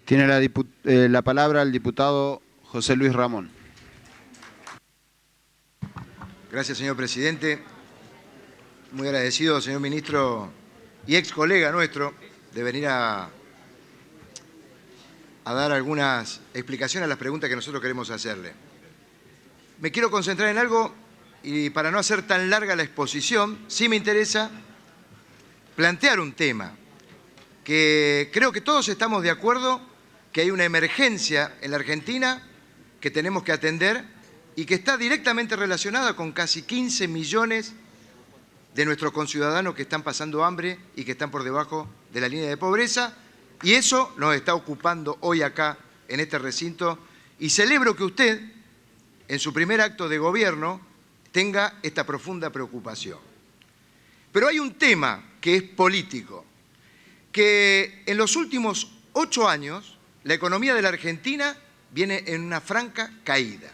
Tiene la palabra el diputado José Luis Ramón. Gracias, señor presidente. Muy agradecido, señor ministro y ex colega nuestro, de venir a dar algunas explicaciones a las preguntas que nosotros queremos hacerle. Me quiero concentrar en algo y para no hacer tan larga la exposición, sí me interesa plantear un tema que creo que todos estamos de acuerdo que hay una emergencia en la Argentina que tenemos que atender y que está directamente relacionada con casi 15 millones de nuestros conciudadanos que están pasando hambre y que están por debajo de la línea de pobreza, y eso nos está ocupando hoy acá en este recinto, y celebro que usted, en su primer acto de gobierno, tenga esta profunda preocupación. Pero hay un tema que es político, que en los últimos 8 años la economía de la Argentina viene en una franca caída.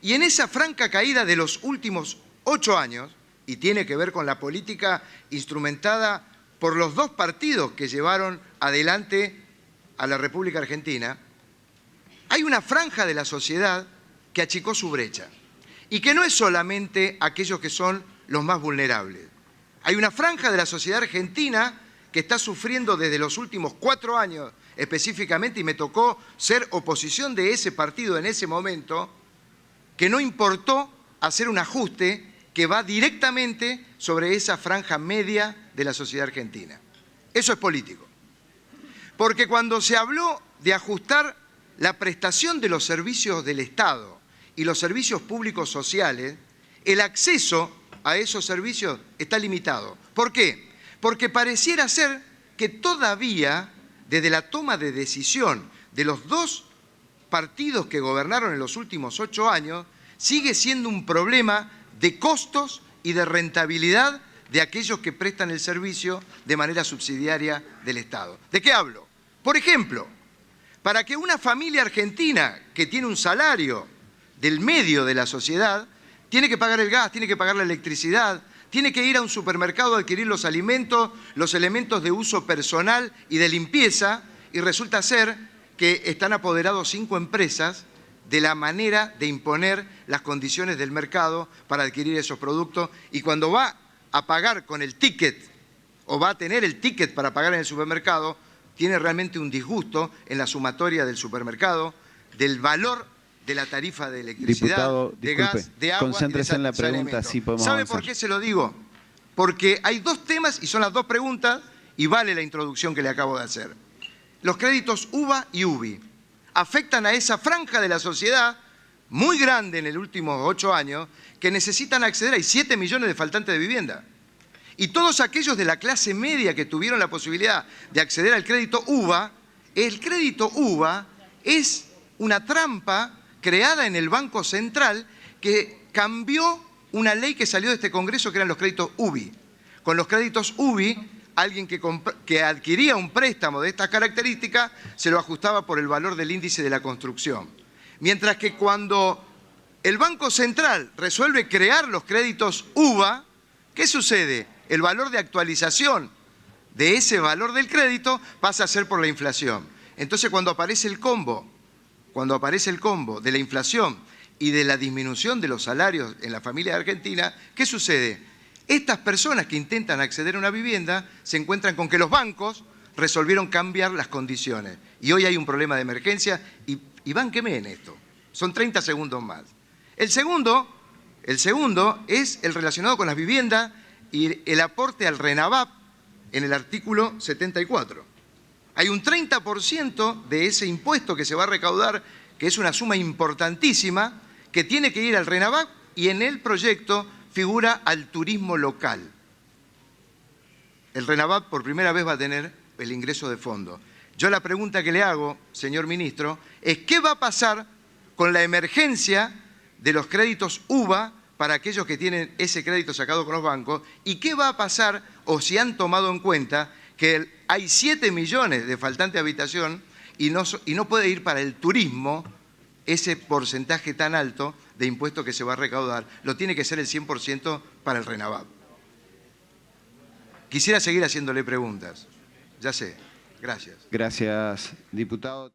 Y en esa franca caída de los últimos 8 años, y tiene que ver con la política instrumentada por los dos partidos que llevaron adelante a la República Argentina, hay una franja de la sociedad que achicó su brecha. Y que no es solamente aquellos que son los más vulnerables. Hay una franja de la sociedad argentina que está sufriendo desde los últimos 4 años específicamente, y me tocó ser oposición de ese partido en ese momento, que no importó hacer un ajuste que va directamente sobre esa franja media de la sociedad argentina. Eso es político. Porque cuando se habló de ajustar la prestación de los servicios del Estado y los servicios públicos sociales, el acceso a esos servicios está limitado. ¿Por qué? Porque pareciera ser que todavía, desde la toma de decisión de los dos partidos que gobernaron en los últimos 8 años, sigue siendo un problema de costos y de rentabilidad de aquellos que prestan el servicio de manera subsidiaria del Estado. ¿De qué hablo? Por ejemplo, para que una familia argentina que tiene un salario del medio de la sociedad, tiene que pagar el gas, tiene que pagar la electricidad, tiene que ir a un supermercado a adquirir los alimentos, los elementos de uso personal y de limpieza, y resulta ser que están apoderados 5 empresas de la manera de imponer las condiciones del mercado para adquirir esos productos, y cuando va a pagar con el ticket o va a tener el ticket para pagar en el supermercado, tiene realmente un disgusto en la sumatoria del supermercado, del valor de la tarifa de electricidad, Diputado, de disculpe, gas, de agua. concéntrese en la pregunta, así podemos ¿Sabe avanzar. por qué se lo digo? Porque hay 2 temas y son las 2 preguntas, y vale la introducción que le acabo de hacer. Los créditos UVA y UBI afectan a esa franja de la sociedad muy grande en los últimos 8 años que necesitan acceder. Hay 7 millones de faltantes de vivienda. Y todos aquellos de la clase media que tuvieron la posibilidad de acceder al crédito UVA, el crédito UVA es una trampa creada en el Banco Central que cambió una ley que salió de este Congreso, que eran los créditos UBI. Con los créditos UBI, alguien que adquiría un préstamo de estas características se lo ajustaba por el valor del índice de la construcción. Mientras que cuando el Banco Central resuelve crear los créditos UVA, ¿qué sucede? El valor de actualización de ese valor del crédito pasa a ser por la inflación. Entonces, cuando aparece el combo de la inflación y de la disminución de los salarios en la familia argentina, ¿qué sucede? Estas personas que intentan acceder a una vivienda se encuentran con que los bancos resolvieron cambiar las condiciones. Y hoy hay un problema de emergencia y bánqueme en esto. Son 30 segundos más. El segundo es el relacionado con las viviendas y el aporte al RENAVAP en el artículo 74. Hay un 30% de ese impuesto que se va a recaudar, que es una suma importantísima, que tiene que ir al RENAVAP, y en el proyecto figura al turismo local. El RENAVAP por primera vez va a tener el ingreso de fondo. Yo la pregunta que le hago, señor ministro, es ¿qué va a pasar con la emergencia de los créditos UVA para aquellos que tienen ese crédito sacado con los bancos? ¿Y qué va a pasar, o si han tomado en cuenta, que hay 7 millones de faltantes de habitación y no puede ir para el turismo ese porcentaje tan alto de impuestos que se va a recaudar? Lo tiene que ser el 100% para el RENAVAP. Quisiera seguir haciéndole preguntas. Ya sé. Gracias. Gracias, diputado.